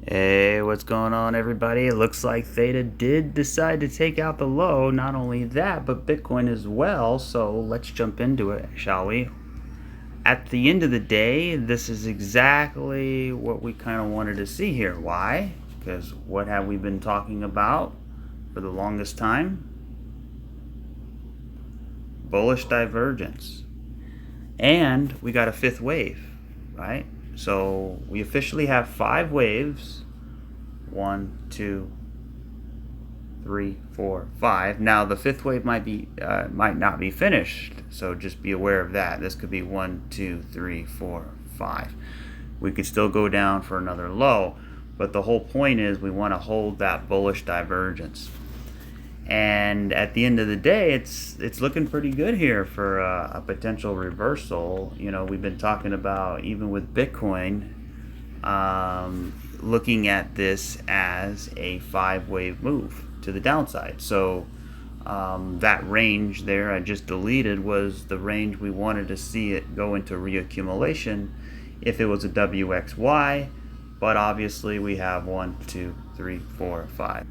Hey, what's going on, everybody? It looks like Theta did decide to take out the low. Not only that, but Bitcoin as well. So let's jump into it, shall we? At the end of the day, this is exactly what we kind of wanted to see here. Why? Because what have we been talking about for the longest time? Bullish divergence. And we got a fifth wave, right? So we officially have 5 waves. 1, 2, 3, 4, 5. Now the fifth wave might not be finished, so just be aware of that. This could be 1, 2, 3, 4, 5. We could still go down for another low, but the whole point is we want to hold that bullish divergence. And at the end of the day, it's looking pretty good here for a potential reversal. You know, we've been talking about, even with Bitcoin, looking at this as a 5-wave move to the downside. So that range there I just deleted was the range we wanted to see it go into reaccumulation if it was a WXY, but obviously we have 1, 2, 3, 4, 5.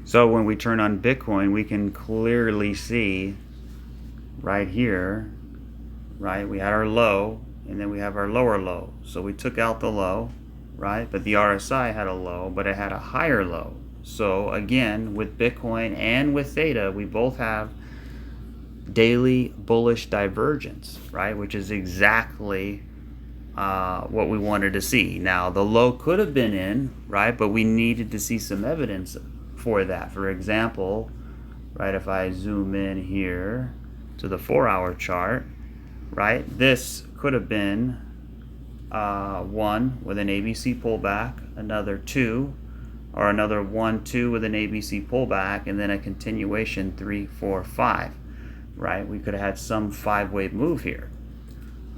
So when we turn on Bitcoin, we can clearly see right here, right, we had our low and then we have our lower low. So we took out the low, right, but the RSI had a low, but it had a higher low. So again, with Bitcoin and with Theta, we both have daily bullish divergence, right, which is exactly what we wanted to see. Now the low could have been in, right, but we needed to see some evidence for that. For example, right, if I zoom in here to the 4-hour chart, right, this could have been 1 with an ABC pullback, another 2, or another 1, 2 with an ABC pullback, and then a continuation 3, 4, 5, right? We could have had some 5-wave move here.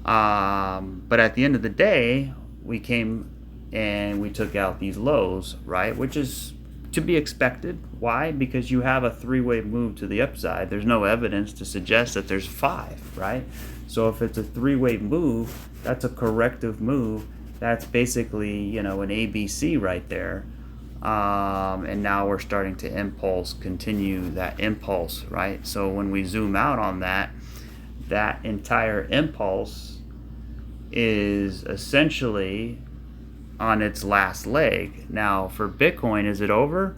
But at the end of the day, we came and we took out these lows, right, which is to be expected. Why? Because you have a 3-wave move to the upside. There's no evidence to suggest that there's 5, right? So if it's a 3-wave move, that's a corrective move. That's basically, you know, an ABC right there. And now we're starting to continue that impulse, right? So when we zoom out on that entire impulse is essentially on its last leg. Now for Bitcoin, is it over?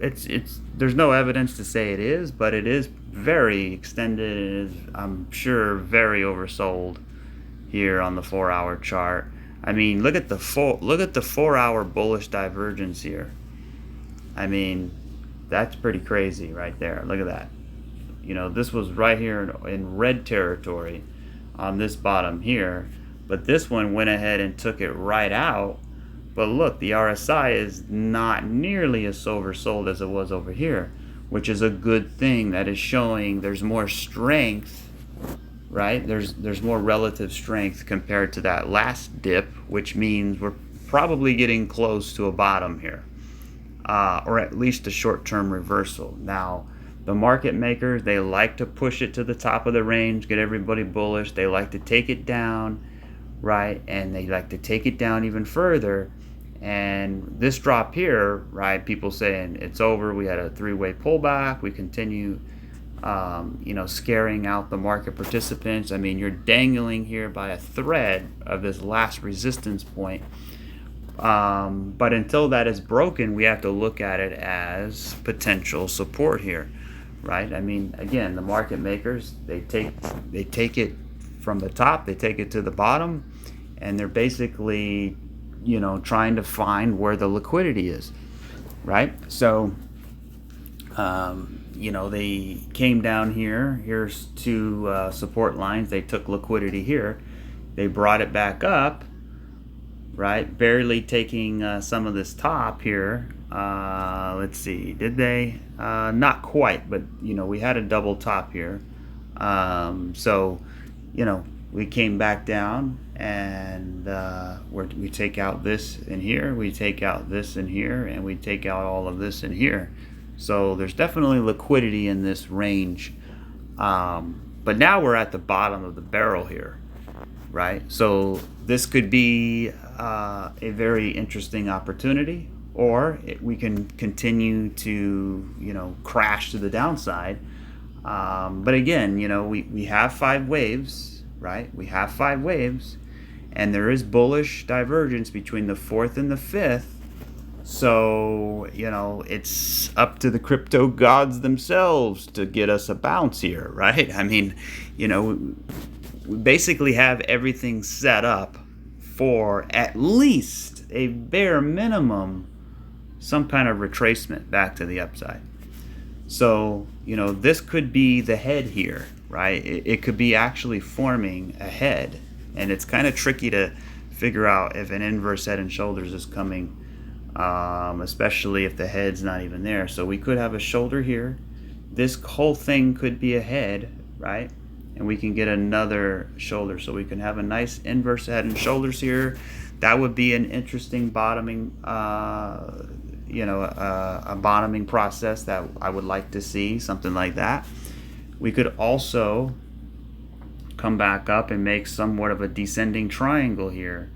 There's no evidence to say it is, but it is very extended and is, I'm sure, very oversold here on the 4-hour chart. I mean, look at the 4-hour bullish divergence here. I mean, that's pretty crazy right there. Look at that. You know, this was right here in red territory on this bottom here. But this one went ahead and took it right out. But look, the RSI is not nearly as oversold as it was over here, which is a good thing. That is showing there's more strength, right? There's more relative strength compared to that last dip, which means we're probably getting close to a bottom here, or at least a short-term reversal. Now, the market makers, they like to push it to the top of the range, get everybody bullish. They like to take it down, right, and they like to take it down even further. And this drop here, right, people saying it's over, we had a 3-way pullback, we continue you know, scaring out the market participants. I mean, you're dangling here by a thread of this last resistance point, but until that is broken, we have to look at it as potential support here, right? I mean, again, the market makers, they take it from the top, they take it to the bottom, and they're basically, you know, trying to find where the liquidity is, right? So you know, they came down here, here's 2 support lines, they took liquidity here, they brought it back up, right, barely taking some of this top here. Let's see, did they? Not quite, but you know, we had a double top here. So you know, we came back down and we take out this in here, we take out this in here, and we take out all of this in here. So there's definitely liquidity in this range, but now we're at the bottom of the barrel here, right? So this could be a very interesting opportunity, or we can continue to, crash to the downside. But again, we have 5 waves, right? We have 5 waves, and there is bullish divergence between the 4th and the 5th. So, it's up to the crypto gods themselves to get us a bounce here, right? I mean, we basically have everything set up for at least a bare minimum some kind of retracement back to the upside. So, this could be the head here, right? It could be actually forming a head. And it's kind of tricky to figure out if an inverse head and shoulders is coming, especially if the head's not even there. So we could have a shoulder here. This whole thing could be a head, right? And we can get another shoulder. So we can have a nice inverse head and shoulders here. That would be an interesting bottoming, a bottoming process that I would like to see, something like that. We could also come back up and make somewhat of a descending triangle here,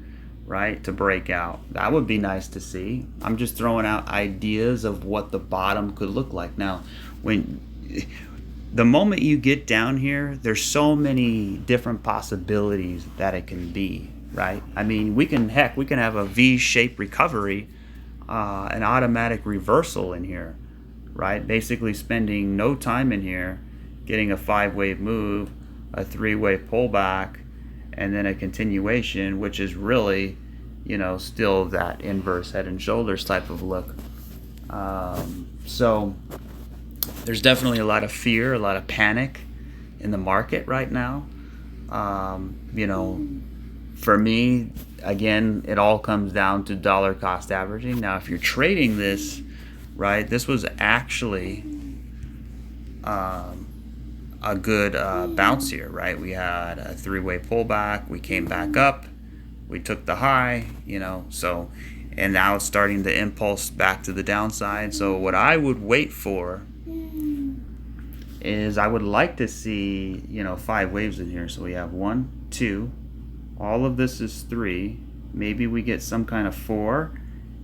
right, to break out. That would be nice to see. I'm just throwing out ideas of what the bottom could look like. Now, the moment you get down here, there's so many different possibilities that it can be, right? I mean, we can have a V-shaped recovery, an automatic reversal in here, right? Basically spending no time in here, getting a 5-wave move, a 3-wave pullback, and then a continuation, which is really, still that inverse head and shoulders type of look. So there's definitely a lot of fear, a lot of panic in the market right now. For me, again, it all comes down to dollar cost averaging. Now, if you're trading this, right, this was actually a good bounce here, right? We had a 3-wave pullback. We came back up. We took the high, so, and now it's starting to impulse back to the downside. So what I would wait for is I would like to see, 5 waves in here. So we have 1, 2, all of this is 3. Maybe we get some kind of 4,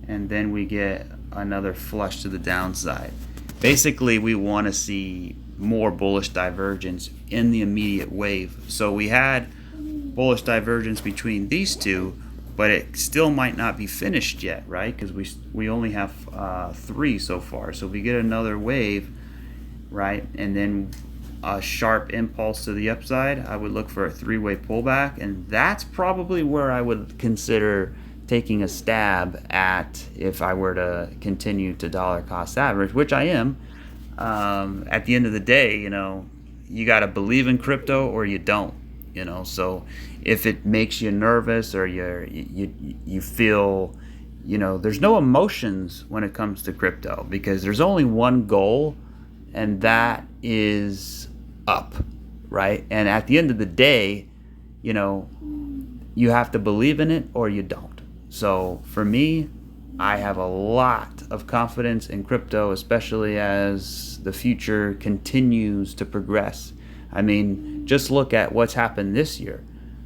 and then we get another flush to the downside. Basically, we want to see more bullish divergence in the immediate wave. So we had bullish divergence between these two, but it still might not be finished yet, right? Because we only have 3 so far. So if we get another wave, right, and then a sharp impulse to the upside, I would look for a 3-wave pullback, and that's probably where I would consider taking a stab at if I were to continue to dollar cost average, which I am. At the end of the day, you got to believe in crypto or you don't, so if it makes you nervous or you feel, there's no emotions when it comes to crypto, because there's only one goal, and that is up, right? And at the end of the day, you have to believe in it or you don't. So for me, I have a lot of confidence in crypto, especially as the future continues to progress. I mean, just look at what's happened this year,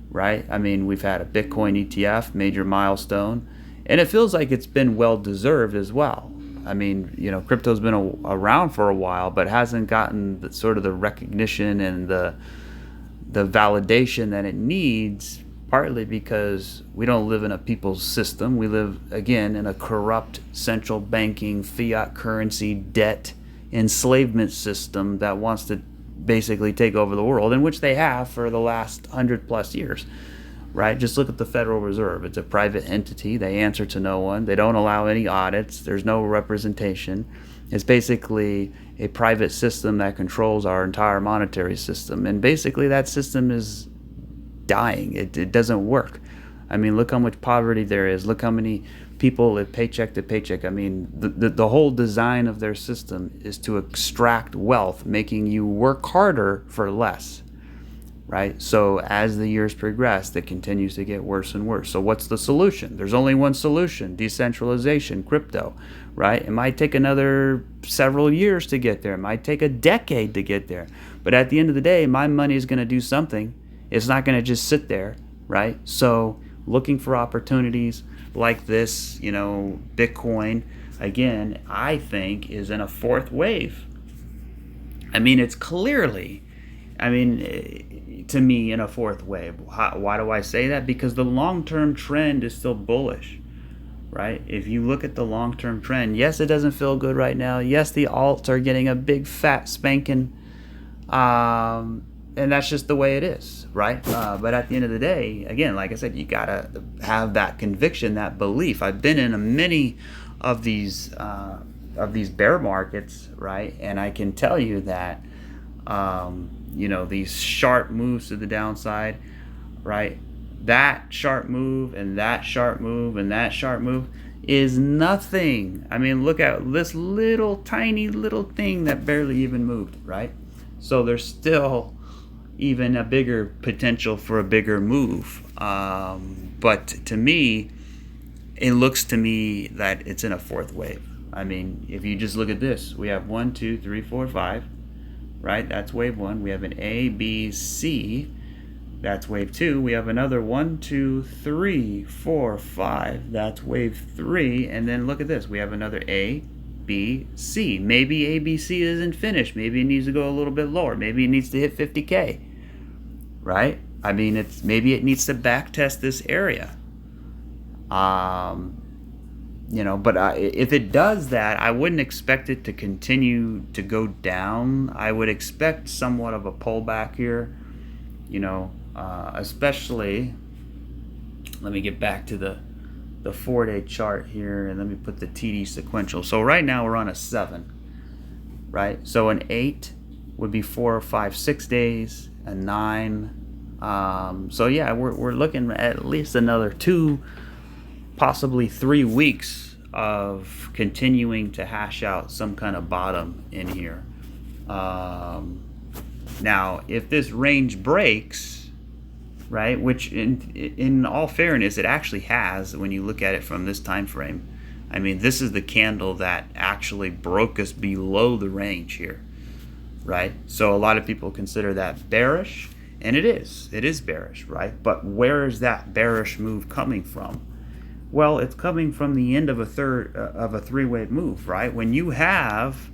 right? I mean, we've had a Bitcoin ETF, major milestone, and it feels like it's been well-deserved as well. I mean, crypto's been around for a while, but hasn't gotten the recognition and the validation that it needs, partly because we don't live in a people's system. We live, again, in a corrupt central banking, fiat currency, debt, enslavement system that wants to basically take over the world, in which they have for the last 100+ years, right? Just look at the Federal Reserve. It's a private entity. They answer to no one. They don't allow any audits. There's no representation. It's basically a private system that controls our entire monetary system. And basically that system is dying. It doesn't work. I mean, look how much poverty there is. Look how many people live paycheck to paycheck. I mean, the whole design of their system is to extract wealth, making you work harder for less, right? So as the years progress, it continues to get worse and worse. So what's the solution? There's only one solution: decentralization, crypto, right? It might take another several years to get there. It might take a decade to get there. But at the end of the day, my money is going to do something. It's not going to just sit there, right? So looking for opportunities like this. Bitcoin, again, I think is in a fourth wave. I mean, it's clearly, to me, in a fourth wave. Why do I say that? Because the long-term trend is still bullish, right? If you look at the long-term trend, yes, it doesn't feel good right now. Yes, the alts are getting a big fat spanking, and that's just the way it is, right? But at the end of the day, again, like I said, you gotta have that conviction, that belief. I've been in many of these bear markets, right? And I can tell you that these sharp moves to the downside, right? That sharp move and that sharp move and that sharp move is nothing. I mean, look at this little tiny little thing that barely even moved, right? So there's still even a bigger potential for a bigger move. But to me, it looks to me that it's in a fourth wave. I mean, if you just look at this, we have 1, 2, 3, 4, 5, right? That's wave 1. We have an A, B, C. That's wave 2. We have another 1, 2, 3, 4, 5. That's wave 3. And then look at this. We have another A, B, C. Maybe A, B, C isn't finished. Maybe it needs to go a little bit lower. Maybe it needs to hit 50K, right? I mean, maybe it needs to back test this area. But if it does that, I wouldn't expect it to continue to go down. I would expect somewhat of a pullback here, especially, let me get back to the 4-day chart here, and let me put the TD sequential. So right now we're on a 7, right? So an 8 would be 4, 5, 6 days, a 9. So yeah, we're looking at least another 2, possibly 3 weeks of continuing to hash out some kind of bottom in here. Now, if this range breaks, right, which in all fairness, it actually has when you look at it from this time frame. I mean, this is the candle that actually broke us below the range here, right? So a lot of people consider that bearish, and it is bearish, right? But where is that bearish move coming from? Well, it's coming from the end of a 3-wave move, right? When you have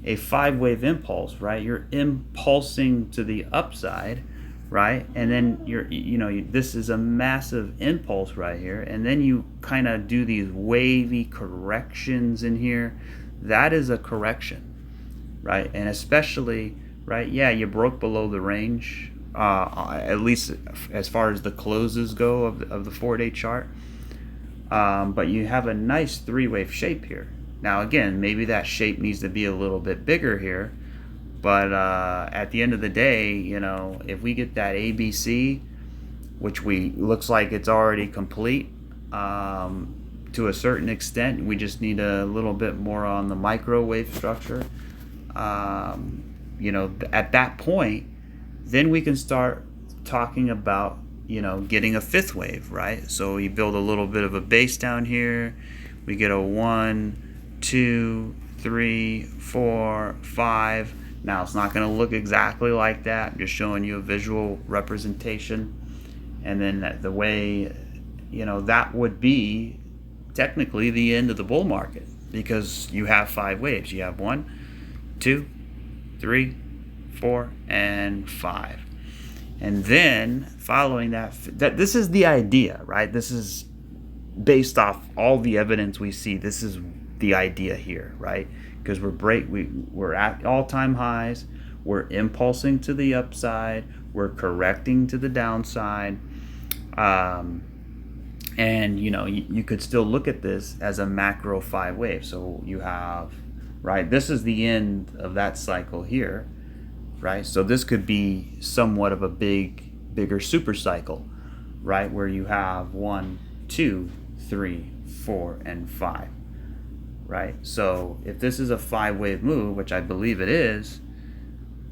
a 5-wave impulse, right? You're impulsing to the upside, right? And then this is a massive impulse right here, and then you kind of do these wavy corrections in here. That is a correction, right? And especially, right? Yeah, you broke below the range, at least as far as the closes go of the 4-day chart. But you have a nice 3-wave shape here. Now again, maybe that shape needs to be a little bit bigger here, but at the end of the day, if we get that ABC, which looks like it's already complete to a certain extent, we just need a little bit more on the microwave structure. At that point, then we can start talking about getting a 5th wave, right? So you build a little bit of a base down here. We get a 1, 2, 3, 4, 5. Now it's not going to look exactly like that. I'm just showing you a visual representation. And then the way, that would be technically the end of the bull market, because you have 5 waves. You have 1, 2, 3, 4, and 5. And then following that this is the idea, right? This is based off all the evidence we see. This is the idea here, right? Because we're at all-time highs, we're impulsing to the upside, we're correcting to the downside, and you could still look at this as a macro 5 wave. So you have, right, this is the end of that cycle here, right? So this could be somewhat of a bigger super cycle, right? Where you have 1, 2, 3, 4, and 5, right? So if this is a 5-wave move, which I believe it is,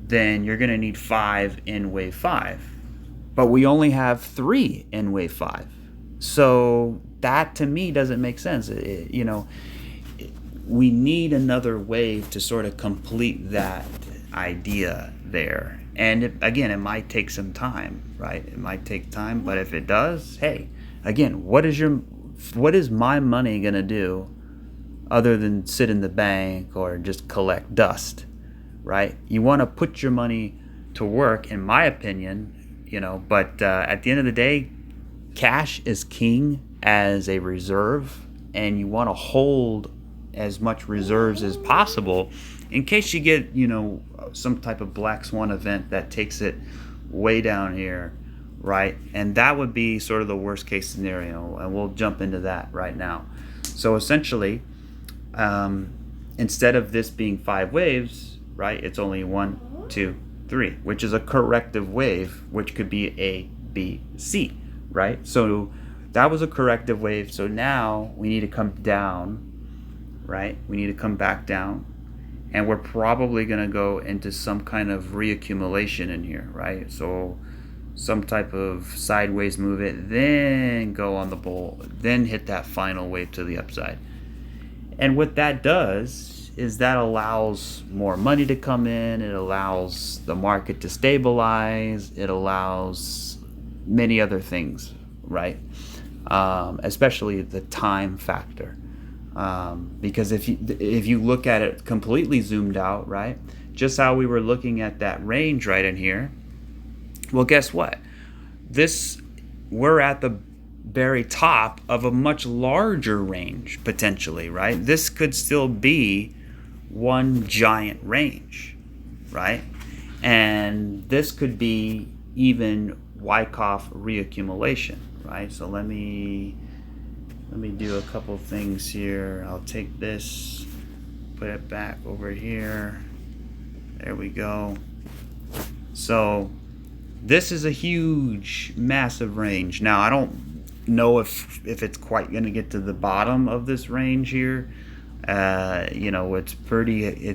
then you're going to need 5 in wave 5. But we only have 3 in wave 5. So that to me doesn't make sense. We need another wave to sort of complete that idea there. And again, it might take some time, right? It might take time, but if it does, hey, again, what is my money going to do other than sit in the bank or just collect dust, right? You want to put your money to work, in my opinion, but at the end of the day, cash is king as a reserve, and you want to hold as much reserves as possible in case you get, some type of black swan event that takes it way down here, right? And that would be sort of the worst case scenario, and we'll jump into that right now. So essentially, instead of this being 5 waves, right, it's only 1, 2, 3, which is a corrective wave, which could be A, B, C, right? So that was a corrective wave. So now we need to come down, right? We need to come back down, and we're probably going to go into some kind of reaccumulation in here, right? So some type of sideways move it, then go on the bull, then hit that final wave to the upside. And what that does is that allows more money to come in, it allows the market to stabilize, it allows many other things, right? Especially the time factor. Because if you look at it completely zoomed out, right, just how we were looking at that range right in here, well, guess what? We're at the very top of a much larger range potentially, right? This could still be one giant range, right? And this could be even Wyckoff reaccumulation, right? So let me do a couple things here. I'll take this, put it back over here. There we go. So this is a huge, massive range. Now, I don't know if it's quite going to get to the bottom of this range here. It's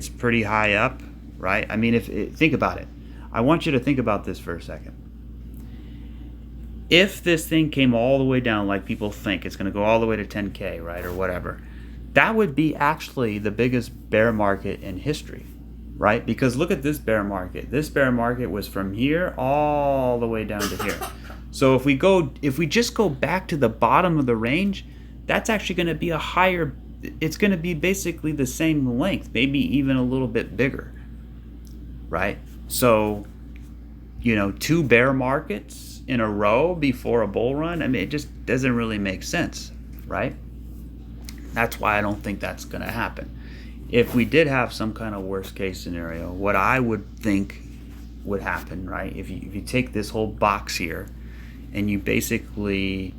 pretty high up, right? I mean, think about it. I want you to think about this for a second. If this thing came all the way down, like people think, it's going to go all the way to 10K, right, or whatever, that would be actually the biggest bear market in history, right? Because look at this bear market. This bear market was from here all the way down to here. So if we just go back to the bottom of the range, that's actually going to be it's going to be basically the same length, maybe even a little bit bigger, right? So, 2 bear markets in a row before a bull run, I mean, it just doesn't really make sense, right? That's why I don't think that's going to happen. If we did have some kind of worst case scenario, what I would think would happen, right? If you take this whole box here and you basically,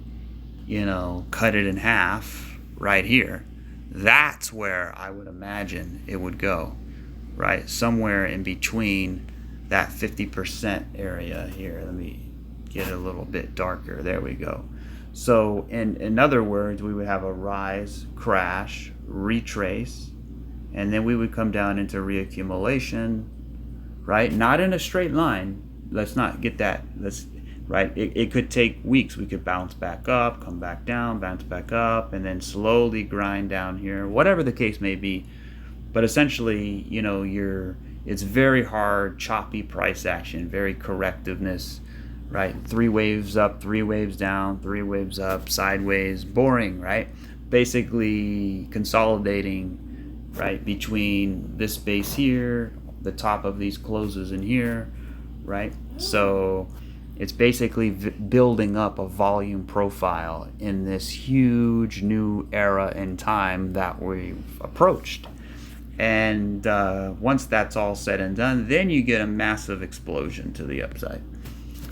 cut it in half right here, that's where I would imagine it would go, right? Somewhere in between that 50% area here. Let me get it a little bit darker. There we go. So in other words, we would have a rise, crash, retrace, and then we would come down into reaccumulation, right? Not in a straight line. Let's not get that. Right? It could take weeks. We could bounce back up, come back down, bounce back up, and then slowly grind down here, whatever the case may be. But essentially, it's very hard, choppy price action, very correctiveness, right? 3 waves up, 3 waves down, 3 waves up, sideways, boring, right? Basically consolidating, right, between this space here, the top of these closes in here, right? So it's basically building up a volume profile in this huge new era in time that we've approached. And once that's all said and done, then you get a massive explosion to the upside.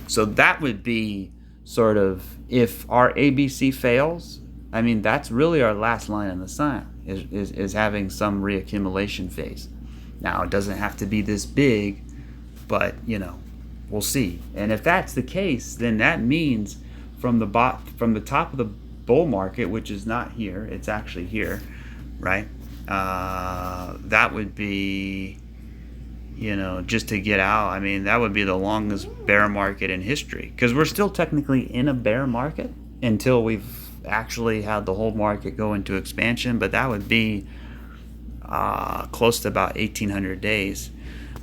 So that would be sort of, if our ABC fails, I mean, that's really our last line in the sand, is having some reaccumulation phase. Now, it doesn't have to be this big, but, we'll see. And if that's the case, then that means from the top of the bull market, which is not here, it's actually here, right? That would be, just to get out, I mean, that would be the longest bear market in history, because we're still technically in a bear market until we've actually had the whole market go into expansion, but that would be close to about 1,800 days.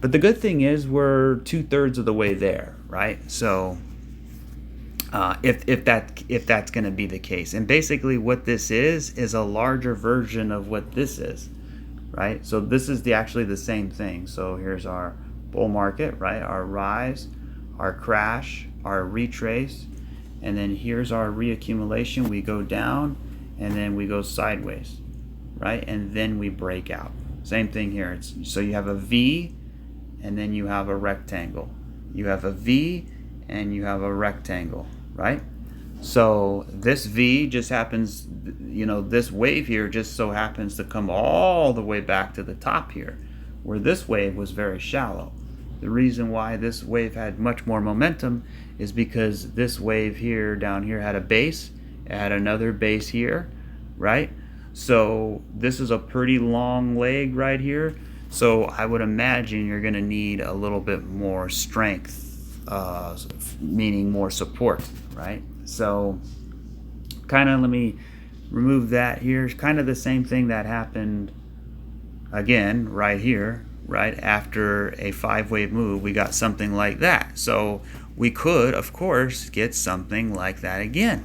But the good thing is we're 2/3 of the way there, right? So if that's going to be the case. And basically what this is a larger version of what this is, right? So this is actually the same thing. So here's our bull market, right? Our rise, our crash, our retrace, and then here's our reaccumulation. We go down and then we go sideways, right? And then we break out. Same thing here. So you have a V and then you have a rectangle. You have a V and you have a rectangle, right? So this V just happens, this wave here just so happens to come all the way back to the top here, where this wave was very shallow. The reason why this wave had much more momentum is because this wave here down here had a base, it had another base here, right? So this is a pretty long leg right here. So I would imagine you're going to need a little bit more strength, meaning more support, right? So kind of let me remove that here. It's kind of the same thing that happened again right here, right after a 5-wave move. We got something like that. So we could, of course, get something like that again,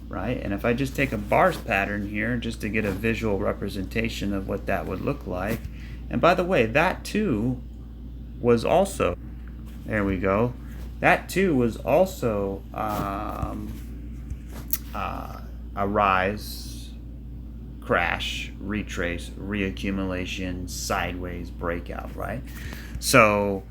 right? And if I just take a bars pattern here just to get a visual representation of what that would look like. And by the way, that too was also, there we go, that too was also a rise, crash, retrace, reaccumulation, sideways, breakout, right? So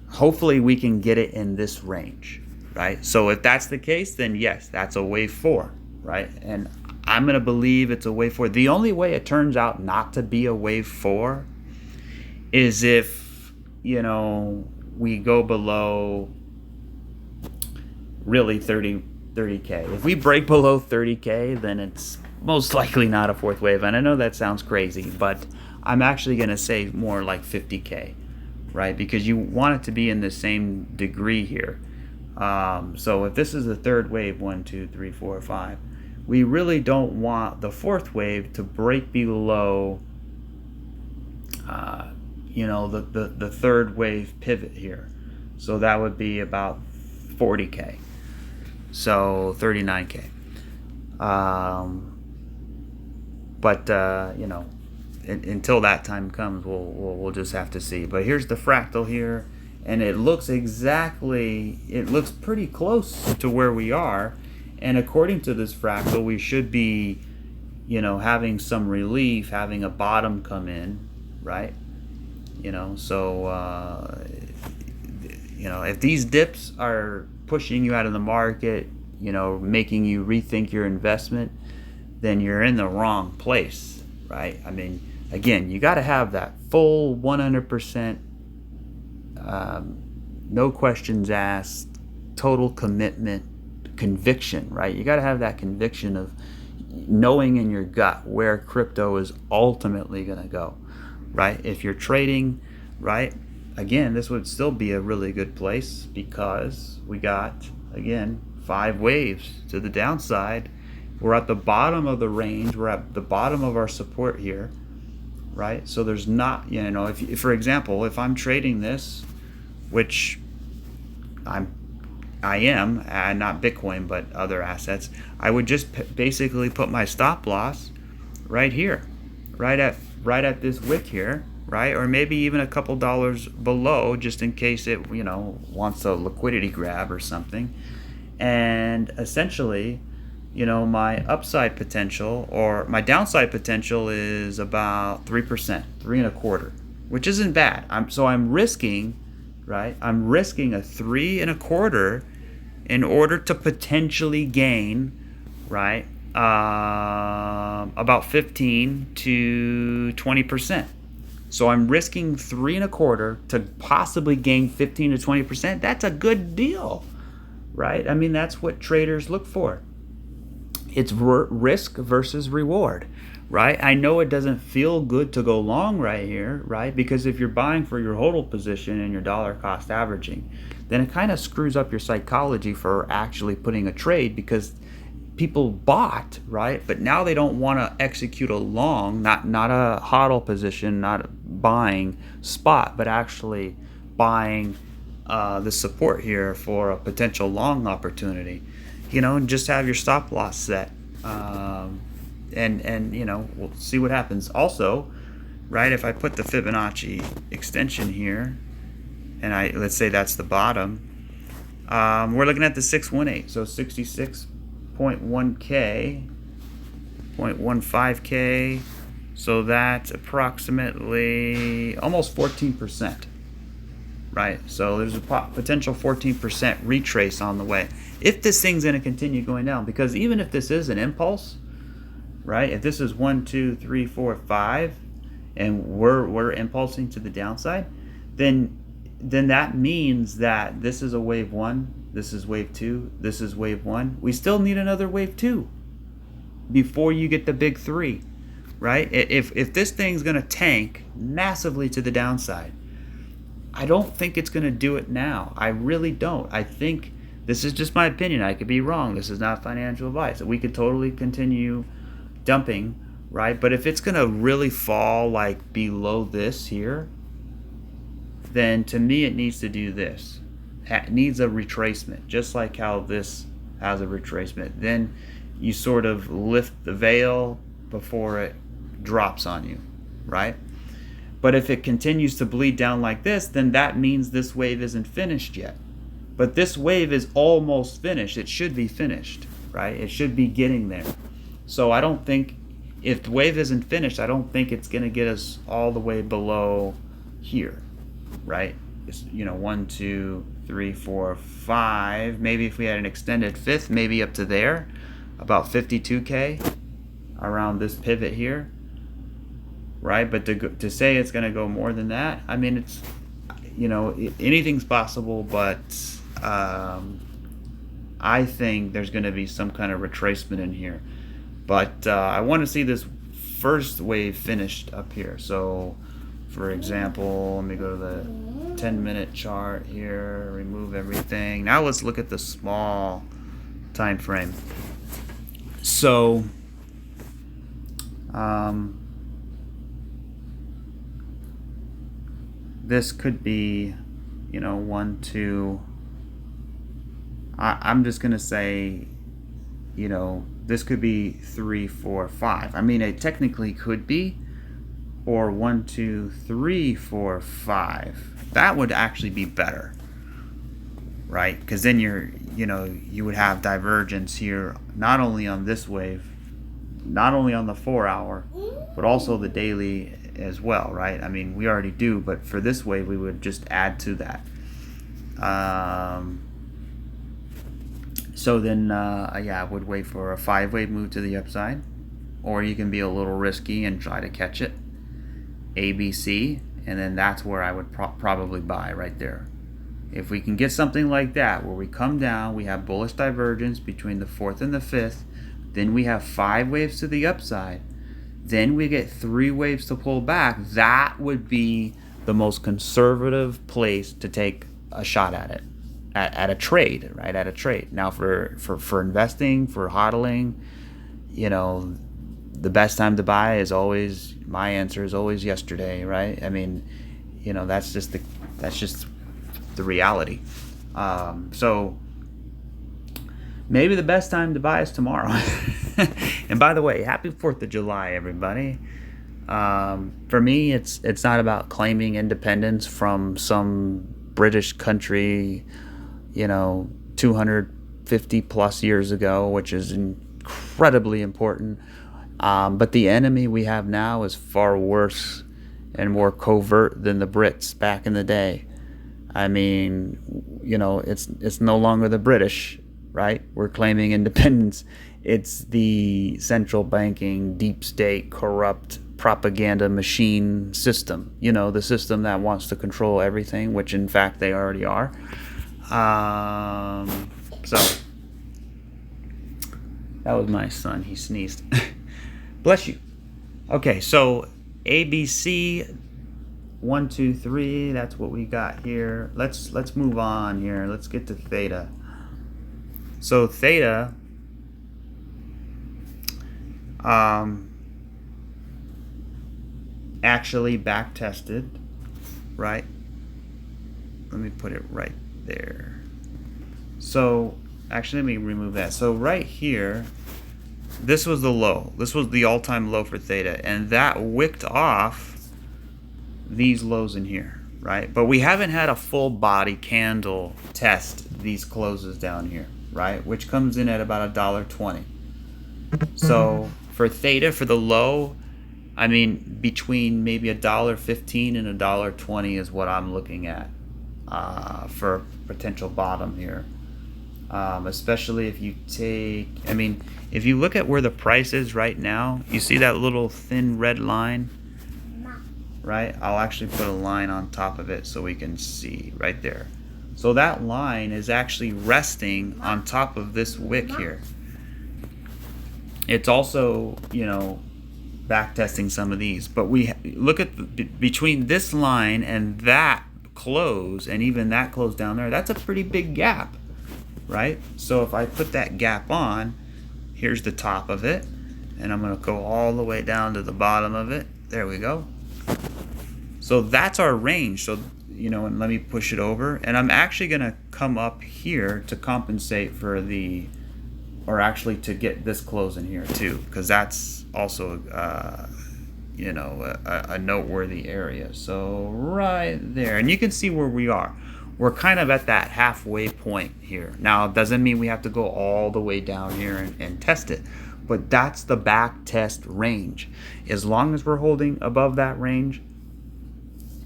hopefully we can get it in this range, right? So if that's the case, then yes, that's a wave 4, right? And I'm going to believe it's a wave 4. The only way it turns out not to be a wave 4 is if, we go below really 30K. If we break below 30K, then it's most likely not a 4th wave. And I know that sounds crazy, but I'm actually going to say more like 50K, right? Because you want it to be in the same degree here. So if this is the 3rd wave, 1, 2, 3, 4, 5, we really don't want the 4th wave to break below the 3rd wave pivot here. So that would be about 40K. So 39K. Until that time comes, we'll just have to see. But here's the fractal here, and it looks pretty close to where we are. And according to this fractal, we should be, having some relief, having a bottom come in, right? If these dips are pushing you out of the market, making you rethink your investment, then you're in the wrong place, right? I mean, again, you got to have that full 100%, no questions asked, total commitment, conviction, right? You got to have that conviction of knowing in your gut where crypto is ultimately going to go, right? If you're trading, right, again, this would still be a really good place because we got, again, 5 waves to the downside. We're at the bottom of the range. We're at the bottom of our support here, right? So there's not, if for example, if I'm trading this, which I am, and not Bitcoin, but other assets, I would just basically put my stop loss right here, right at this wick here, right? Or maybe even a couple dollars below, just in case it, wants a liquidity grab or something. And essentially, my upside potential or my downside potential is about 3%, 3.25%, which isn't bad. I'm risking, right? I'm risking a 3.25% in order to potentially gain, right, about 15 to 20%. So I'm risking 3.25% to possibly gain 15 to 20%. That's a good deal, right? I mean, that's what traders look for. It's risk versus reward, right? I know it doesn't feel good to go long right here, right? Because if you're buying for your hodl position and your dollar cost averaging, then it kind of screws up your psychology for actually putting a trade, because people bought, right? But now they don't want to execute a long, not a hodl position, not buying spot, but actually buying the support here for a potential long opportunity, and just have your stop loss set, and we'll see what happens. Also, right, if I put the Fibonacci extension here, and let's say that's the bottom, we're looking at the 618, so 66.1K, 0.15K, so that's approximately almost 14%, right? So there's a potential 14% retrace on the way if this thing's going to continue going down, because even if this is an impulse, right, if this is 1, 2, 3, 4, 5, and we're impulsing to the downside, then that means that this is a wave 1, this is wave 2, this is wave 1. We still need another wave 2 before you get the big 3, right? If this thing's going to tank massively to the downside, I don't think it's going to do it now. I really don't. I think, this is just my opinion, I could be wrong, this is not financial advice, we could totally continue dumping, right? But if it's going to really fall like below this here, then to me it needs to do this. It needs a retracement, just like how this has a retracement. Then you sort of lift the veil before it drops on you, right? But if it continues to bleed down like this, then that means this wave isn't finished yet. But this wave is almost finished. It should be finished, right? It should be getting there. So I don't think, if the wave isn't finished, I don't think it's going to get us all the way below here, right? It's, 1, 2, 3, 4, 5. Maybe if we had an extended fifth, maybe up to there, about 52K around this pivot here, right? But to say it's going to go more than that, I mean, it's, anything's possible, but I think there's going to be some kind of retracement in here. But I want to see this first wave finished up here. So, for example, let me go to the 10-minute chart here, remove everything. Now let's look at the small time frame. So, this could be, 1, 2. I'm just going to say, this could be 3, 4, 5. I mean, it technically could be, or 1, 2, 3, 4, 5. That would actually be better, right? Because then you would have divergence here, not only on this wave, not only on the 4-hour, but also the daily as well, right? I mean, we already do, but for this wave, we would just add to that. So then, I would wait for a 5-wave move to the upside, or you can be a little risky and try to catch it, ABC, and then that's where I would probably buy right there. If we can get something like that, where we come down, we have bullish divergence between the 4th and the 5th, then we have 5 waves to the upside, then we get 3 waves to pull back, that would be the most conservative place to take a shot at it. At a trade, right? At a trade. Now, for investing, for hodling, the best time to buy is always, my answer is always yesterday, right? I mean, that's just the reality. So maybe the best time to buy is tomorrow. And by the way, happy 4th of July, everybody. For me, it's not about claiming independence from some British country, 250 plus years ago, which is incredibly important. But the enemy we have now is far worse and more covert than the Brits back in the day. I mean, it's no longer the British, right? We're claiming independence. It's the central banking, deep state, corrupt propaganda machine system, the system that wants to control everything, which in fact they already are. So that was my son, he sneezed. Bless you. Okay, so ABC 1, 2, 3, that's what we got here. Let's move on here. Let's get to theta. So theta actually back tested, right? let me put it right there. So actually, let me remove that. So right here, this was the low. This was the all-time low for theta, and that wicked off these lows in here, right? But we haven't had a full body candle test these closes down here, right? Which comes in at about $1.20. So for theta, for the low, I mean, between maybe $1.15 and $1.20 is what I'm looking at for potential bottom here. Especially if you take, I mean, if you look at where the price is right now, you see that little thin red line, right? I'll actually put a line on top of it so we can see right there. So that line is actually resting on top of this wick here. It's also, you know, back testing some of these, but we look at between this line and that close, and even that close down there, that's a pretty big gap, right? So if I put that gap on, here's the top of it, and I'm going to go all the way down to the bottom of it. There we go. So that's our range. So, you know, and let me push it over, and I'm actually going to come up here to compensate for the, or actually to get this close in here too, because that's also you know, a noteworthy area. So right there, and you can see where we are. We're kind of at that halfway point here. Now, it doesn't mean we have to go all the way down here and test it, but that's the back test range. As long as we're holding above that range,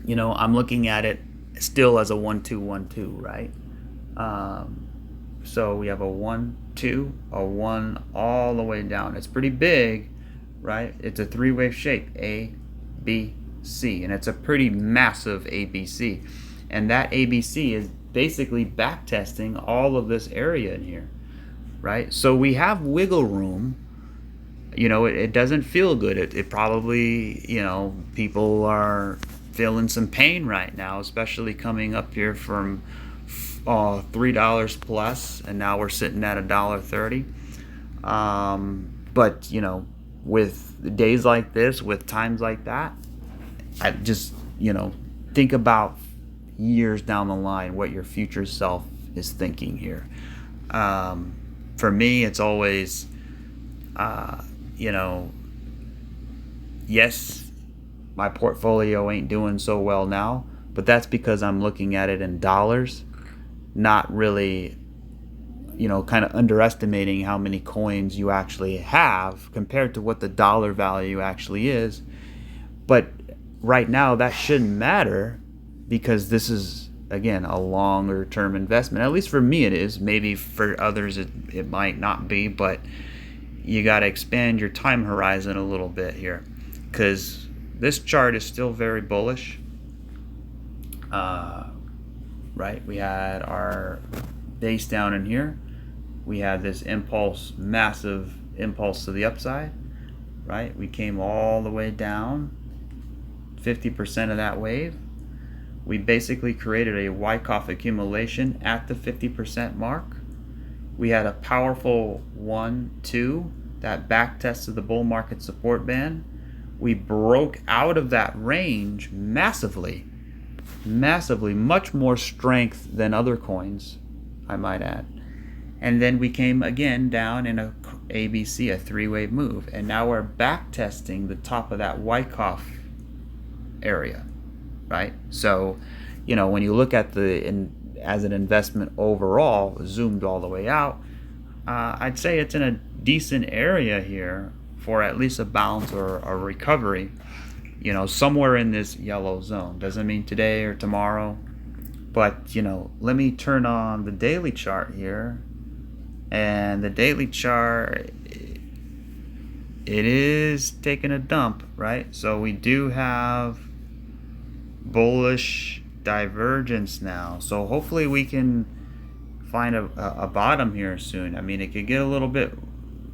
you know, I'm looking at it still as a 1-2-1-2, right? So we have a 1-2, a 1 all the way down. It's pretty big, right? It's a three-wave shape, A, B, C, and it's a pretty massive ABC. And that ABC is basically back testing all of this area in here, right? So we have wiggle room. You know, it doesn't feel good. It probably, you know, people are feeling some pain right now, especially coming up here from $3 plus, and now we're sitting at $1.30. But you know, with days like this, with times like that, I just, you know, think about years down the line what your future self is thinking here. For me, it's always, you know, yes, my portfolio ain't doing so well now, but that's because I'm looking at it in dollars, not really, you know, kind of underestimating how many coins you actually have compared to what the dollar value actually is. But right now, that shouldn't matter, because this is, again, a longer term investment. At least for me it is. Maybe for others it might not be, but you got to expand your time horizon a little bit here, because this chart is still very bullish. Right, we had our base down in here. We had this impulse, massive impulse to the upside, right? We came all the way down, 50% of that wave. We basically created a Wyckoff accumulation at the 50% mark. We had a powerful 1-2 that back tested the bull market support band. We broke out of that range massively, much more strength than other coins, I might add. And then we came again down in a ABC, a three-wave move, and now we're back testing the top of that Wyckoff area, right? So, you know, when you look at as an investment overall, zoomed all the way out, I'd say it's in a decent area here for at least a bounce or a recovery, you know, somewhere in this yellow zone. Doesn't mean today or tomorrow, but, you know, let me turn on the daily chart here. And the daily chart, it is taking a dump, right? So we do have bullish divergence now. So hopefully we can find a bottom here soon. I mean, it could get a little bit,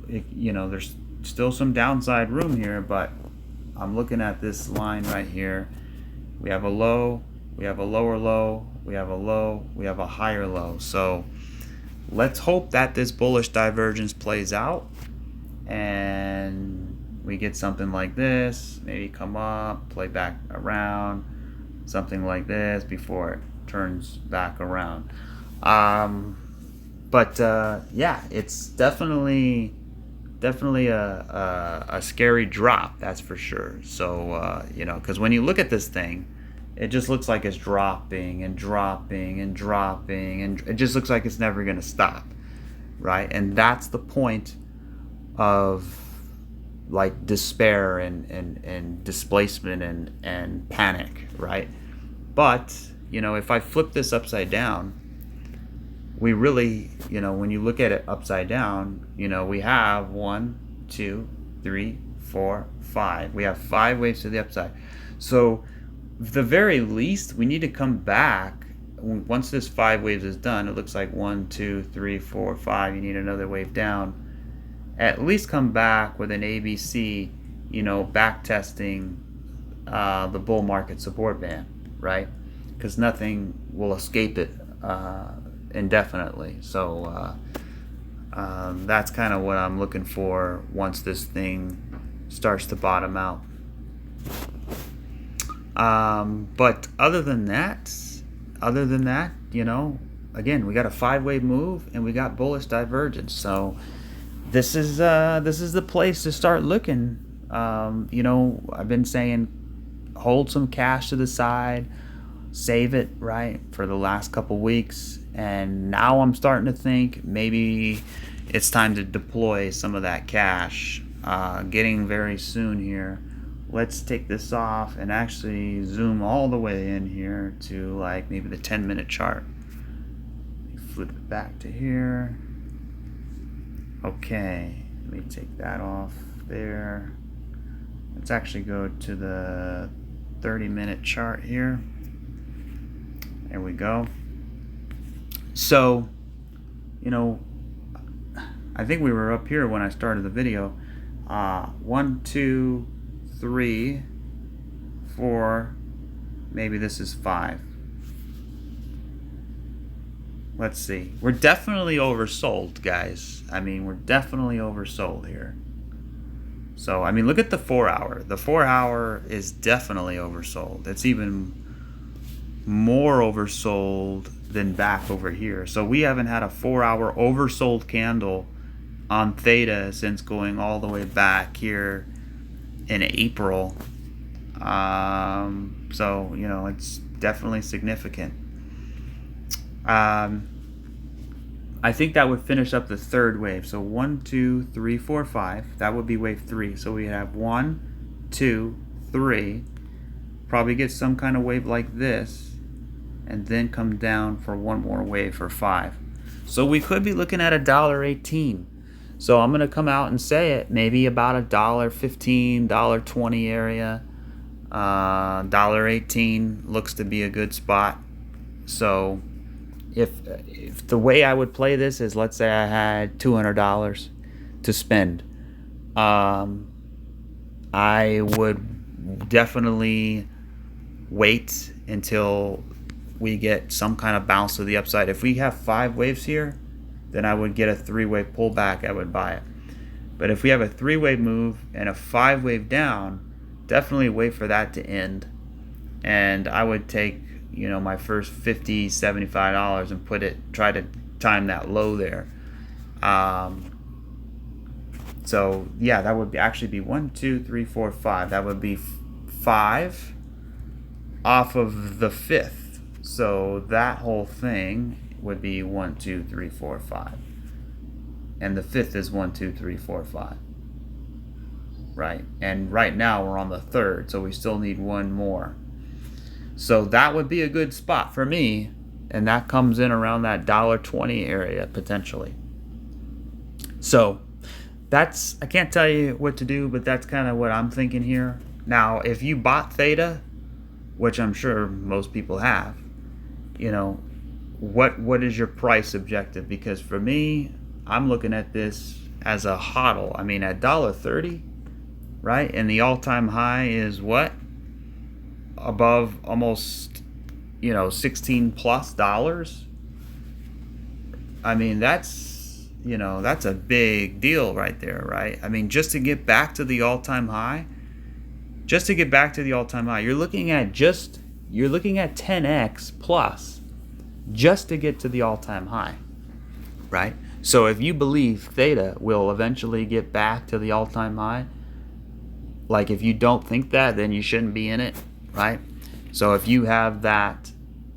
you know, there's still some downside room here, but I'm looking at this line right here. We have a low, we have a lower low, we have a low, we have a higher low. So let's hope that this bullish divergence plays out and we get something like this, maybe come up, play back around, something like this before it turns back around. Yeah, it's definitely a scary drop, that's for sure. So you know, because when you look at this thing, it just looks like it's dropping and dropping and dropping, and it just looks like it's never going to stop, right? And that's the point of like despair and displacement and panic, right? But you know, if I flip this upside down, we really, you know, when you look at it upside down, you know, we have 1, 2, 3, 4, 5. We have 5 waves to the upside. So the very least, we need to come back. Once this 5 waves is done, it looks like 1, 2, 3, 4, 5. You need another wave down. At least come back with an ABC, you know, back testing the bull market support band, right? Because nothing will escape it indefinitely. So that's kind of what I'm looking for once this thing starts to bottom out. But other than that, you know, again, we got a 5-wave move and we got bullish divergence. So this is the place to start looking. You know, I've been saying hold some cash to the side, save it, right, for the last couple weeks, and now I'm starting to think maybe it's time to deploy some of that cash, getting very soon here. Let's take this off and actually zoom all the way in here to like maybe the 10-minute chart. Flip it back to here. Okay, let me take that off there. Let's actually go to the 30-minute chart here. There we go. So, you know, I think we were up here when I started the video. 1, 2, 3, 4, maybe this is 5. Let's see. We're definitely oversold, guys. I mean, we're definitely oversold here. So, I mean, look at the 4-hour. The 4-hour is definitely oversold. It's even more oversold than back over here. So we haven't had a 4-hour oversold candle on theta since going all the way back here in April. So, you know, it's definitely significant. I think that would finish up the 3rd wave. So 1, 2, 3, 4, 5. That would be wave 3. So we have 1, 2, 3. Probably get some kind of wave like this, and then come down for one more wave for 5. So we could be looking at $1.18. So I'm gonna come out and say it, maybe about $1.15, $1.20 area. $1.18 looks to be a good spot. So if the way I would play this is, let's say I had $200 to spend, I would definitely wait until we get some kind of bounce to the upside. If we have 5 waves here, then I would get a 3-wave pullback. I would buy it. But if we have a 3-wave move and a 5-wave down, definitely wait for that to end. And I would take, you know, my first $50, $75 and try to time that low there. So yeah, that would actually be 1, 2, 3, 4, 5. That would be 5 off of the 5th. So that whole thing would be 1, 2, 3, 4, 5. And the 5th is 1, 2, 3, 4, 5. Right? And right now we're on the 3rd, so we still need one more. So that would be a good spot for me, and that comes in around that $1.20 area potentially. So that's, I can't tell you what to do, but that's kind of what I'm thinking here. Now, if you bought theta, which I'm sure most people have, you know, what is your price objective? Because for me, I'm looking at this as a hodl. I mean, at $1.30, right? And the all-time high is what? Above almost, you know, $16+. I mean, that's, you know, that's a big deal right there, right? I mean, just to get back to the all-time high, you're looking at 10x plus just to get to the all-time high, right? So if you believe theta will eventually get back to the all-time high, like if you don't think that, then you shouldn't be in it, right? So if you have that,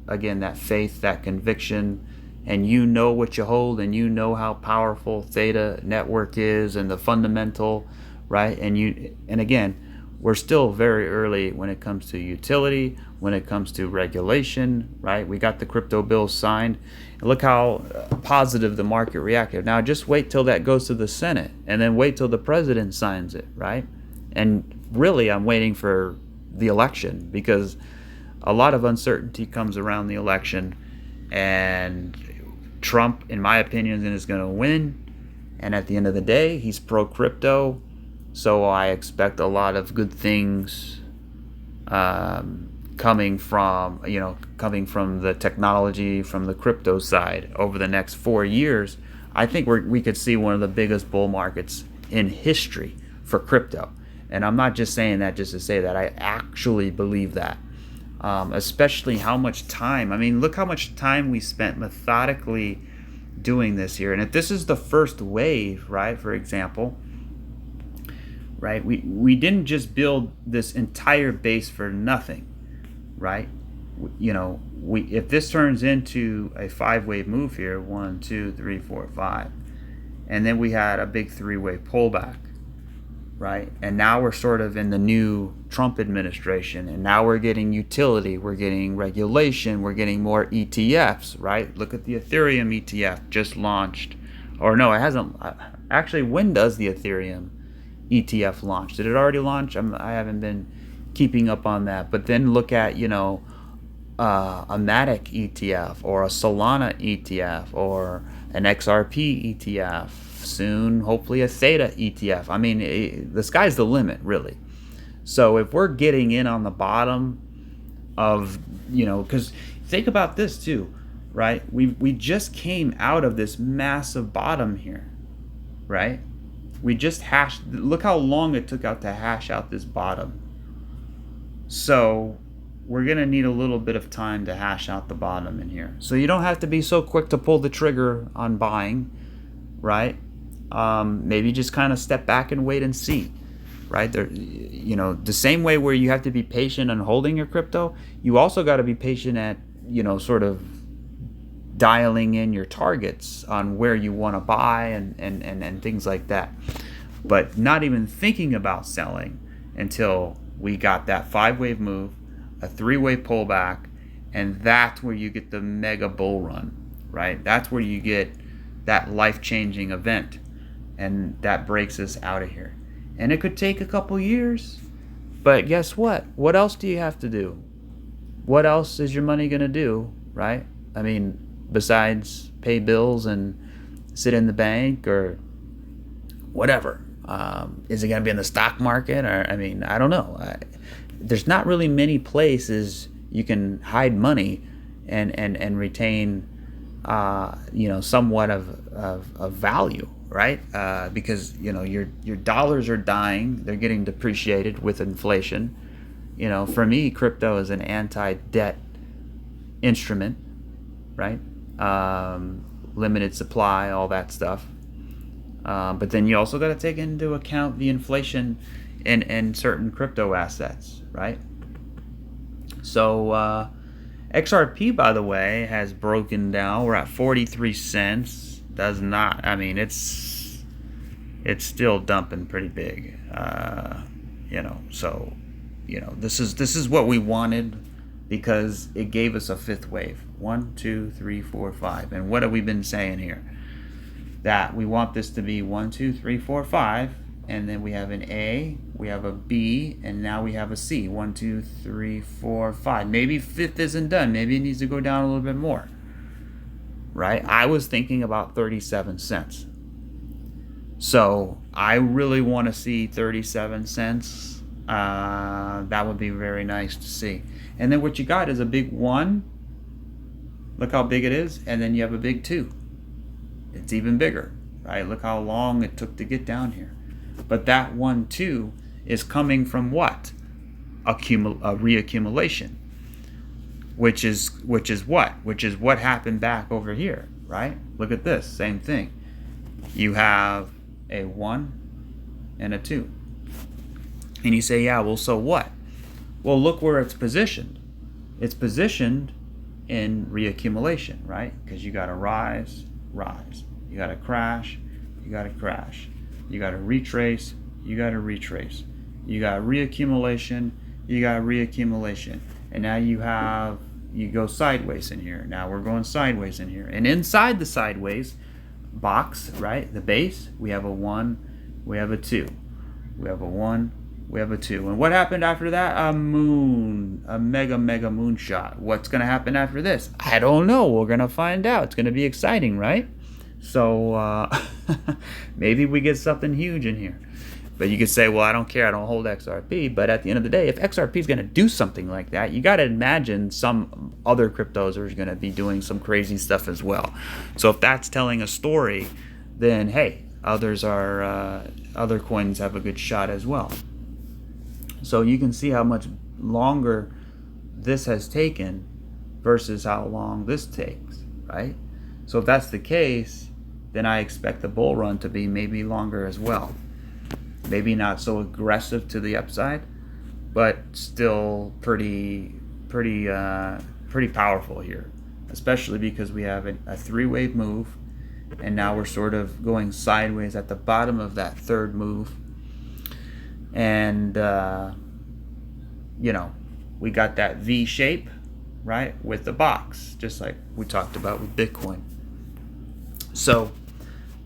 again, that faith, that conviction, and you know what you hold, and you know how powerful theta network is and the fundamental, right? And again, we're still very early when it comes to utility, when it comes to regulation, right? We got the crypto bills signed. And look how positive the market reacted. Now just wait till that goes to the Senate, and then wait till the president signs it, right? And really, I'm waiting for the election, because a lot of uncertainty comes around the election, and Trump, in my opinion, is going to win. And at the end of the day, he's pro-crypto, so I expect a lot of good things coming from the technology, from the crypto side over the next 4 years. I think we could see one of the biggest bull markets in history for crypto. And I'm not just saying that just to say that. I actually believe that. Especially how much time. I mean, look how much time we spent methodically doing this here. And if this is the first wave, right, for example, right, we didn't just build this entire base for nothing, right? If this turns into a 5-wave move here, 1, 2, 3, 4, 5, and then we had a big 3-wave pullback, right? And now we're sort of in the new Trump administration, and now we're getting utility, we're getting regulation, we're getting more ETFs, right? Look at the Ethereum ETF just launched. Or no, it hasn't. Actually, when does the Ethereum ETF launch? Did it already launch? I haven't been keeping up on that. But then look at, a Matic ETF, or a Solana ETF, or an XRP ETF, soon hopefully a THETA ETF. I mean, the sky's the limit, really. So if we're getting in on the bottom of, because think about this too, right? We just came out of this massive bottom here, right? We just look how long it took out to hash out this bottom. So we're going to need a little bit of time to hash out the bottom in here. So you don't have to be so quick to pull the trigger on buying, right? Maybe just kind of step back and wait and see, right? The same way where you have to be patient on holding your crypto, you also got to be patient at, sort of dialing in your targets on where you want to buy and things like that. But not even thinking about selling until we got that 5-wave move, a 3-wave pullback, and that's where you get the mega bull run, right? That's where you get that life-changing event, and that breaks us out of here. And it could take a couple years, but guess what? What else do you have to do? What else is your money going to do, right? I mean, besides pay bills and sit in the bank or whatever. Is it going to be in the stock market? Or, I mean, I don't know. There's not really many places you can hide money and retain, somewhat of value, right? Because, your dollars are dying. They're getting depreciated with inflation. For me, crypto is an anti-debt instrument, right? Limited supply, all that stuff. But then you also got to take into account the inflation in certain crypto assets, right? So XRP, by the way, has broken down. We're at 43 cents. Does not. I mean, it's still dumping pretty big. So this is what we wanted, because it gave us a 5th wave. 1, 2, 3, 4, 5. And what have we been saying here? That we want this to be 1, 2, 3, 4, 5, and then we have an A, we have a B, and now we have a C. 1, 2, 3, 4, 5. Maybe 5th isn't done. Maybe it needs to go down a little bit more, right? I was thinking about 37 cents. So I really want to see 37 cents. That would be very nice to see. And then what you got is a big 1. Look how big it is. And then you have a big 2. It's even bigger, right? Look how long it took to get down here. But that 1, 2 is coming from what? A reaccumulation. which is what happened back over here, right? Look at this, same thing. You have a 1 and a 2. And you say, yeah, well, so what? Well, look where it's positioned. It's positioned in reaccumulation, right? Because you got to rise, rise. You got to crash, you got to crash. You got to retrace, you got to retrace. You got reaccumulation, you got reaccumulation. And now you go sideways in here. Now we're going sideways in here. And inside the sideways box, right, the base, we have a 1, we have a 2. We have a 1, we have a 2. And what happened after that? A mega moonshot. What's going to happen after this? I don't know. We're going to find out. It's going to be exciting, right? So maybe we get something huge in here. But you could say, well, I don't care. I don't hold XRP. But at the end of the day, if XRP is going to do something like that, you got to imagine some other cryptos are going to be doing some crazy stuff as well. So if that's telling a story, then hey, other coins have a good shot as well. So you can see how much longer this has taken versus how long this takes, right? So if that's the case, then I expect the bull run to be maybe longer as well. Maybe not so aggressive to the upside, but still pretty powerful here, especially because we have a 3-wave move, and now we're sort of going sideways at the bottom of that 3rd move. And we got that V shape, right, with the box, just like we talked about with Bitcoin. So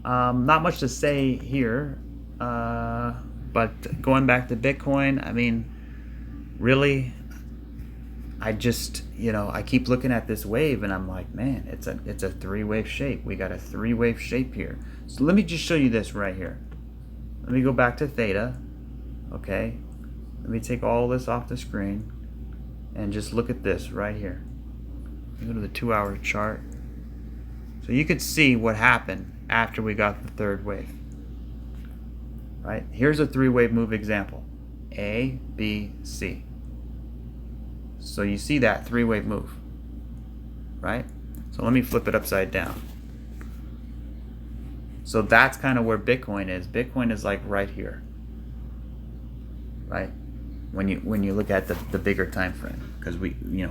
not much to say here, but going back to Bitcoin, I mean, really, I just, I keep looking at this wave and I'm like, man, it's a 3-wave shape. We got a 3-wave shape here. So let me just show you this right here. Let me go back to THETA. Okay, let me take all this off the screen and just look at this right here. Go to the 2-hour chart. So you could see what happened after we got the 3rd wave. Right? Here's a 3-wave move example. A, B, C. So you see that 3-wave move, right? So let me flip it upside down. So that's kind of where Bitcoin is. Bitcoin is like right here, right? When you look at the bigger time frame, because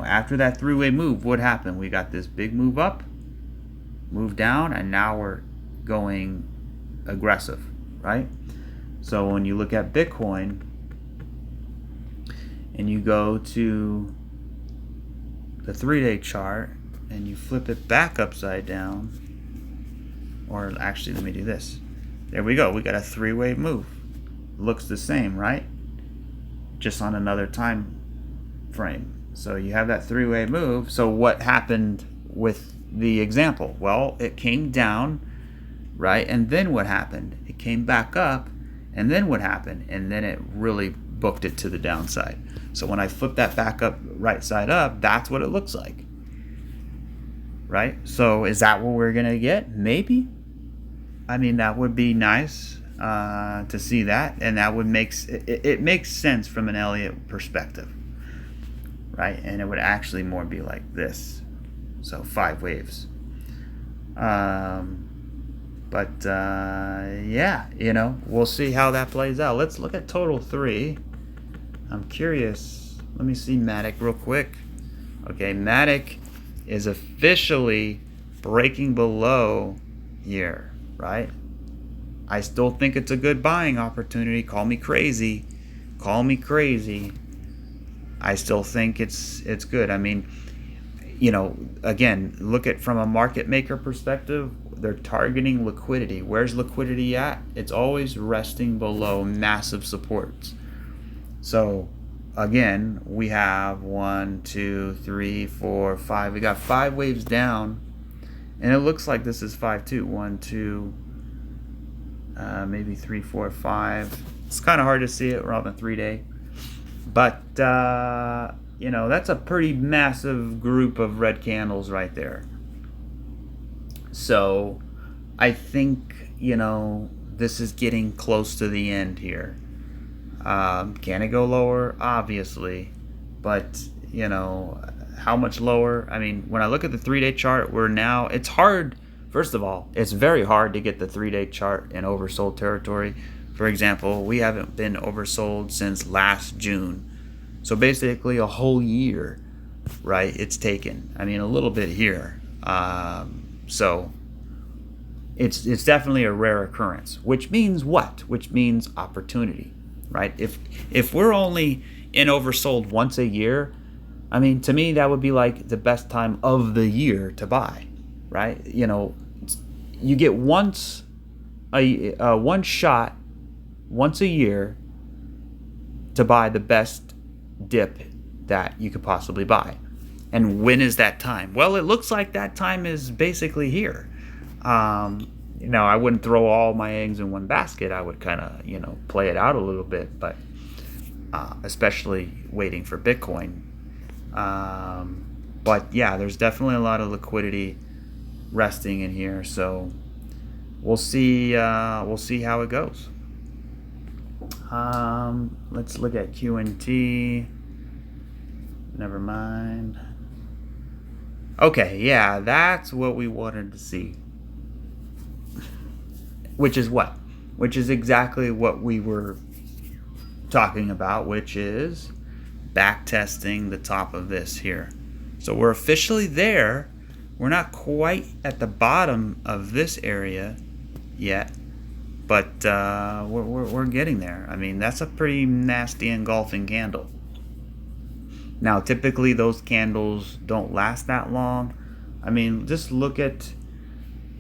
after that 3-wave move, what happened? We got this big move up, move down, and now we're going aggressive, right? So when you look at Bitcoin and you go to the 3-day chart and you flip it back upside down, or actually let me do this. There we go. We got a 3-wave move. Looks the same, right? Just on another time frame. So you have that 3-wave move. So what happened with the example? Well, it came down, right? And then what happened? It came back up. And then what happened? And then it really booked it to the downside. So when I flip that back up, right side up, that's what it looks like. Right? So is that what we're going to get? Maybe. I mean, that would be nice to see that. And that would it makes sense from an Elliott perspective. Right? And it would actually more be like this. So 5 waves. But yeah, we'll see how that plays out. Let's look at total 3. I'm curious. Let me see Matic real quick. Okay, Matic is officially breaking below here, right? I still think it's a good buying opportunity. Call me crazy. Call me crazy. I still think it's good. I mean, again, look at from a market maker perspective. They're targeting liquidity. Where's liquidity at? It's always resting below massive supports. So again, we have 1, 2, 3, 4, 5. We got 5 waves down, and it looks like this is 5 too. 1, 2, maybe 3, 4, 5. It's kind of hard to see it. We're on the 3-day, but that's a pretty massive group of red candles right there. So I think, this is getting close to the end here. Can it go lower? Obviously. But, how much lower? I mean, when I look at the 3-day chart, we're now, it's hard. First of all, it's very hard to get the 3-day chart in oversold territory. For example, we haven't been oversold since last June. So basically a whole year, right? It's taken. I mean, a little bit here. So it's definitely a rare occurrence, which means what? Which means opportunity, right? If we're only in oversold once a year, I mean, to me, that would be like the best time of the year to buy, right? You know, you get one shot once a year to buy the best dip that you could possibly buy. And when is that time? Well, it looks like that time is basically here. You know, I wouldn't throw all my eggs in one basket. I would kind of, you know, play it out a little bit, but especially waiting for Bitcoin. But yeah, there's definitely a lot of liquidity resting in here, so we'll see how it goes. Let's look at QNT. Never mind. Okay, yeah, that's what we wanted to see. Which is what? Which is exactly what we were talking about, which is back testing the top of this here. So we're officially there. We're not quite at the bottom of this area yet, but we're getting there. I mean, that's a pretty nasty engulfing candle. Now, typically those candles don't last that long. I mean, just look at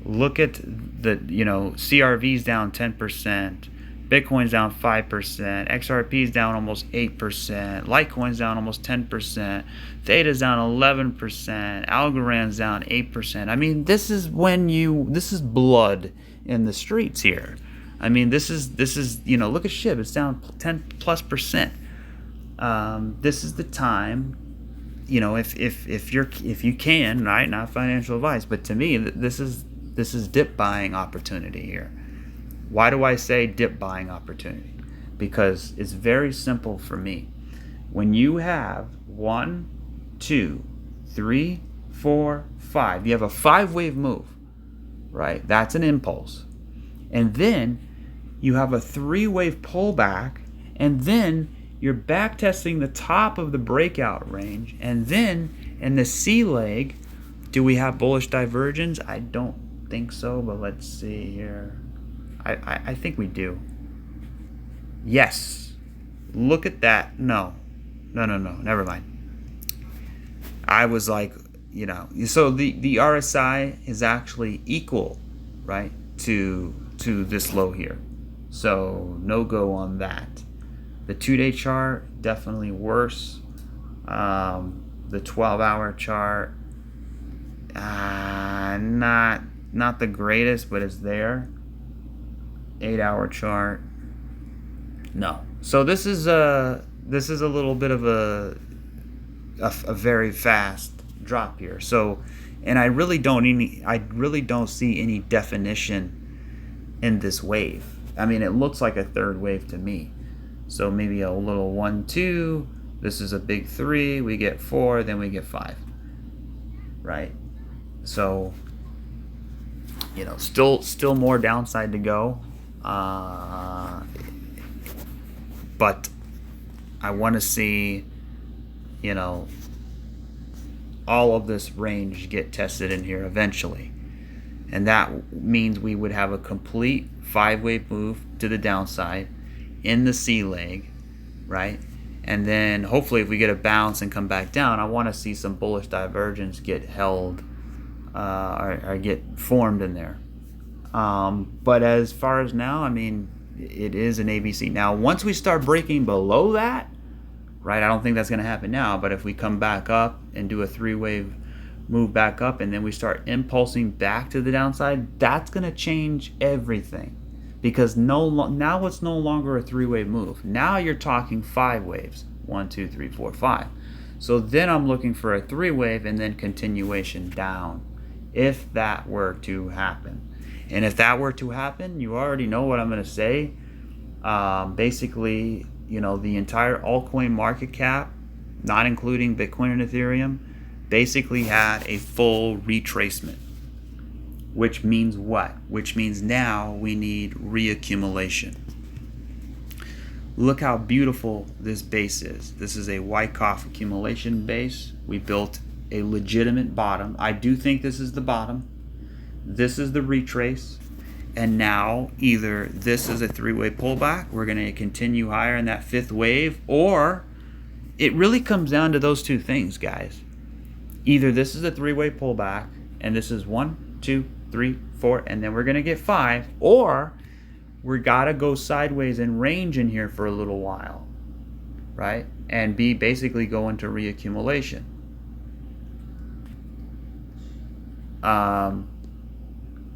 the, you know, CRV's down 10%, Bitcoin's down 5%, XRP's down almost 8%, Litecoin's down almost 10%, THETA's down 11%, Algorand's down 8%. I mean, this is blood in the streets here. I mean, this is you know, look at SHIB, it's down 10+%. This is the time, you know, if you can, right? Not financial advice, but to me, this is dip buying opportunity here. Why do I say dip buying opportunity? Because it's very simple for me. When you have 1, 2, 3, 4, 5, you have a 5-wave move, right? That's an impulse. And then you have a 3-wave pullback, and then you're back testing the top of the breakout range, and then in the C leg, do we have bullish divergence? I don't think so, but let's see here. I think we do. Yes. Look at that. No, never mind. I was like, you know, so the RSI is actually equal, right, to this low here. So no go on that. The 2-day chart, definitely worse. The 12-hour chart, not the greatest, but it's there. 8-hour chart, no. So this is a little bit of a very fast drop here. So, and I really don't see any definition in this wave. I mean, it looks like a third wave to me. So maybe a little 1, 2. This is a big 3. We get 4, then we get 5. Right? So, you know, still more downside to go. But I want to see, you know, all of this range get tested in here eventually. And that means we would have a complete 5-wave move to the downside in the C leg, right? And then hopefully if we get a bounce and come back down, I want to see some bullish divergence get held or get formed in there. But as far as now, I mean, it is an ABC. Now, once we start breaking below that, right, I don't think that's going to happen now, but if we come back up and do a 3-wave move back up and then we start impulsing back to the downside, that's going to change everything. Because now it's no longer a 3-wave move. Now you're talking 5 waves. 1, 2, 3, 4, 5. So then I'm looking for a 3-wave and then continuation down, if that were to happen. And if that were to happen, you already know what I'm going to say. Basically, you know, the entire altcoin market cap, not including Bitcoin and Ethereum, basically had a full retracement. Which means what? Which means now we need reaccumulation. Look how beautiful this base is. This is a Wyckoff accumulation base. We built a legitimate bottom. I do think this is the bottom. This is the retrace. And now either this is a three-way pullback, we're going to continue higher in that fifth wave, or it really comes down to those two things, guys. Either this is a three-way pullback, and this is 1, 2, 3, 4, and then we're going to get 5, or we got to go sideways and range in here for a little while, right? And be basically go into reaccumulation.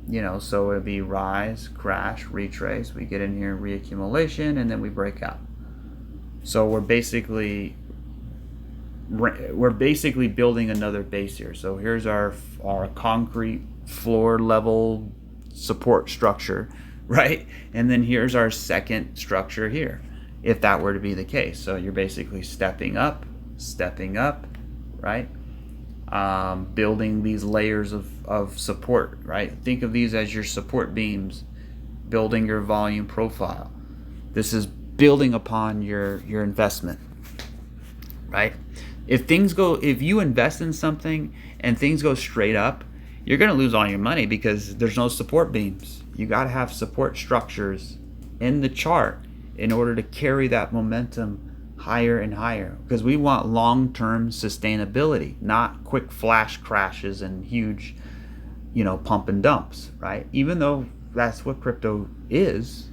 You know, so it'd be rise, crash, retrace. We get in here, reaccumulation, and then we break out. So we're basically building another base here. So here's our concrete floor level support structure, right? And then here's our second structure here, if that were to be the case. So you're basically stepping up, right? Building these layers of support, right? Think of these as your support beams, building your volume profile. This is building upon your investment, right? If you invest in something and things go straight up, you're going to lose all your money because there's no support beams. You got to have support structures in the chart in order to carry that momentum higher and higher, because we want long-term sustainability, not quick flash crashes and huge, pump and dumps, right? Even though that's what crypto is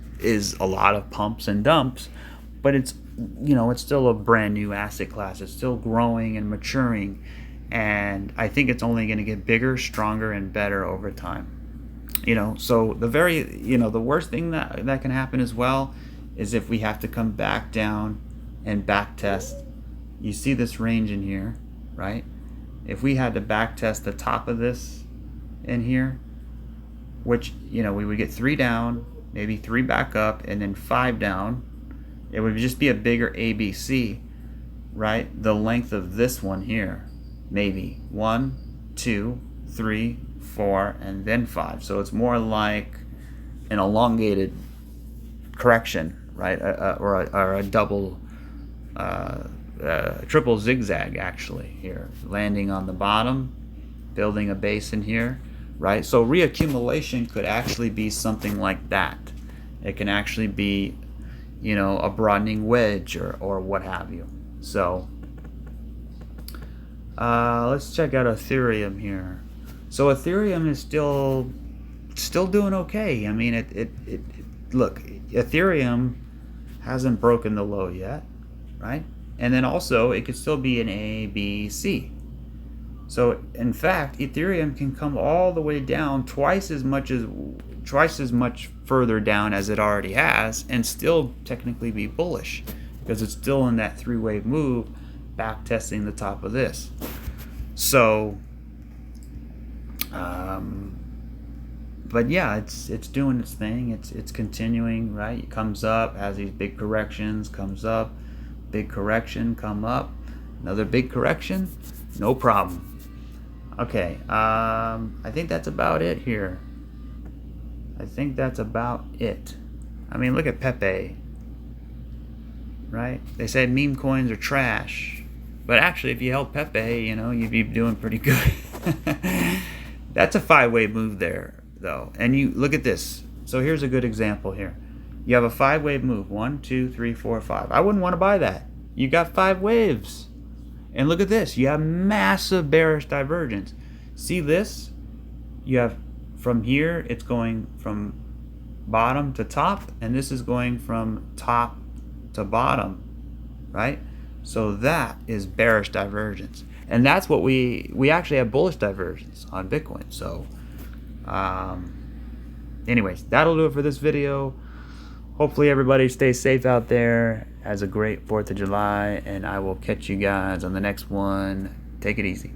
a lot of pumps and dumps, but it's still a brand new asset class. It's still growing and maturing, and I think it's only going to get bigger, stronger, and better over time. So the worst thing that can happen as well is if we have to come back down and back test. You see this range in here, right? If we had to back test the top of this in here, which we would get 3 down, maybe 3 back up, and then 5 down, it would just be a bigger ABC, right? The length of this one here, maybe 1, 2, 3, 4, and then 5. So it's more like an elongated correction, right? Or a double triple zigzag, actually, here, landing on the bottom, building a base in here, right? So reaccumulation could actually be something like that. It can actually be a broadening wedge or what have you. So let's check out Ethereum here. So Ethereum is still doing okay. I mean, look, Ethereum hasn't broken the low yet, right? And then also it could still be an A, B, C. So in fact, Ethereum can come all the way down twice as much further down as it already has, and still technically be bullish, because it's still in that 3-wave move, back testing the top of this. So but yeah, it's doing its thing. It's continuing, right? It comes up, has these big corrections, comes up, big correction, come up, another big correction, no problem. Okay, I think that's about it here. I think that's about it. I mean, look at Pepe, right? They said meme coins are trash, but actually, if you held Pepe, you'd be doing pretty good. That's a 5-wave move there, though. And you look at this. So here's a good example here. You have a 5-wave move. 1, 2, 3, 4, 5. I wouldn't want to buy that. You got 5 waves. And look at this. You have massive bearish divergence. See this? You have from here, it's going from bottom to top, and this is going from top to bottom, right? So that is bearish divergence. And that's what we actually have bullish divergence on Bitcoin. So anyways, that'll do it for this video. Hopefully everybody stays safe out there, has a great 4th of July, and I will catch you guys on the next one. Take it easy.